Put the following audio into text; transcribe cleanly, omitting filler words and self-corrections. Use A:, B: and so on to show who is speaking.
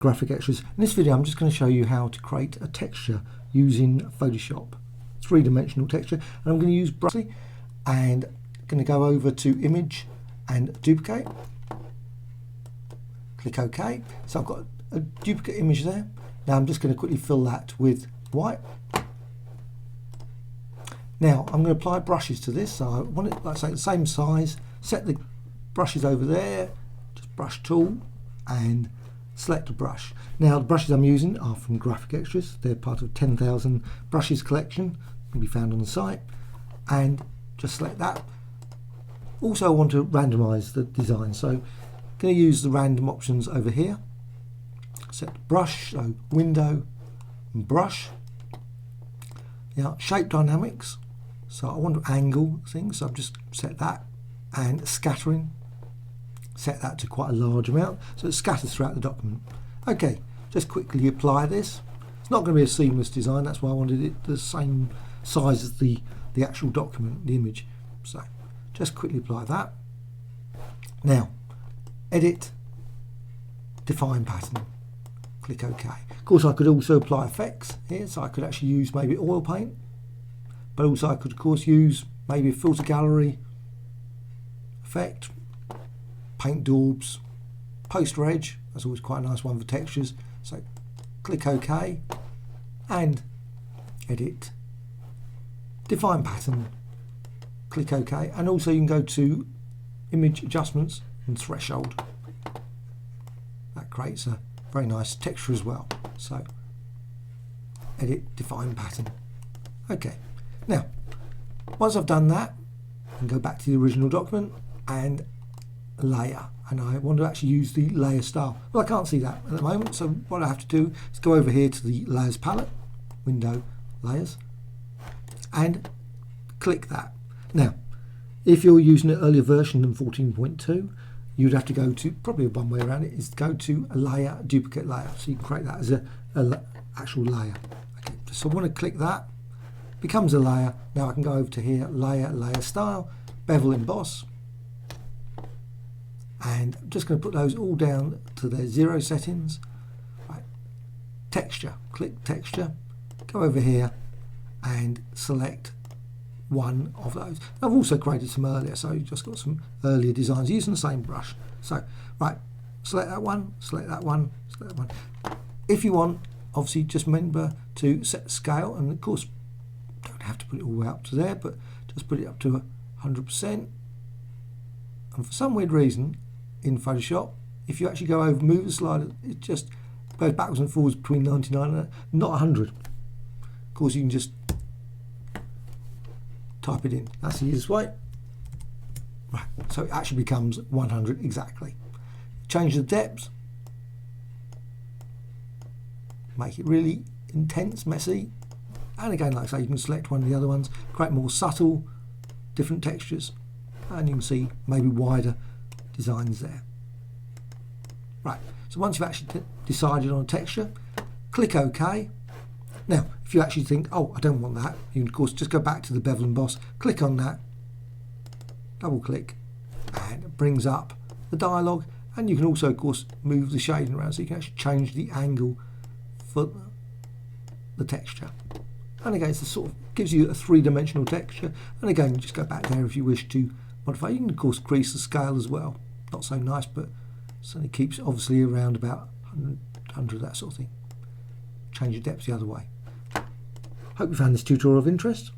A: graphic extras. In this video I'm just going to show you how to create a texture using Photoshop, three-dimensional texture, and I'm going to use brush and going to go over to image and duplicate, click OK. So I've got a duplicate image there. Now I'm just going to quickly fill that with white. Now I'm going to apply brushes to this, so I want it, like I say, the same size. Set the brushes over there, just brush tool and select a brush. Now the brushes I'm using are from Graphic Extras. They're part of 10,000 brushes collection, can be found on the site, and just select that. Also I want to randomize the design, so I'm going to use the random options over here. Set brush, so window and brush. Now shape dynamics, so I want to angle things, so I've just set that, and scattering, set that to quite a large amount so it scatters throughout the document. Okay, just quickly apply this. It's not going to be a seamless design, that's why I wanted it the same size as the actual document, the image. So just quickly apply that. Now edit, define pattern, click OK. Of course I could also apply effects here, so I could actually use maybe oil paint, but also I could of course use maybe a filter gallery effect, paint daubs, poster edge, that's always quite a nice one for textures. So click OK and edit, define pattern, click OK, and also you can go to image adjustments and threshold. That creates a very nice texture as well. So edit, define pattern. Okay, now once I've done that, I can go back to the original document and layer, and I want to actually use the layer style. Well, I can't see that at the moment, so what I have to do is go over here to the layers palette, window, layers, and click that. Now if you're using an earlier version than 14.2, you'd have to go to, probably one way around it is to go to a layer, duplicate layer, so you can create that as a actual layer. Okay, so I want to click that, becomes a layer. Now I can go over to here, layer, layer style, bevel, emboss, and I'm just going to put those all down to their 0 settings. Right. Texture, click texture, go over here and select one of those. I've also created some earlier, so you've just got some earlier designs using the same brush. So right, select that one, select that one, select that one. If you want, obviously just remember to set the scale, and of course don't have to put it all the way up to there, but just put it up to 100%. And for some weird reason in Photoshop, if you actually go over, move the slider, it just goes backwards and forwards between 99 and not 100. Of course you can just type it in, that's the easiest way. Right, so it actually becomes 100 exactly. Change the depth, make it really intense, messy, and again, like I say, you can select one of the other ones, create more subtle, different textures, and you can see maybe wider designs there. Right, so once you've actually decided on a texture, click OK. Now, if you actually think, oh, I don't want that, you can of course just go back to the bevel and emboss, click on that, double click, and it brings up the dialog, and you can also of course move the shading around, so you can actually change the angle for the texture. And again, it's sort of gives you a three-dimensional texture, and again, you just go back there if you wish to modify. You can of course increase the scale as well, not so nice, but certainly keeps obviously around about 100, that sort of thing. Change the depth the other way. Hope you found this tutorial of interest.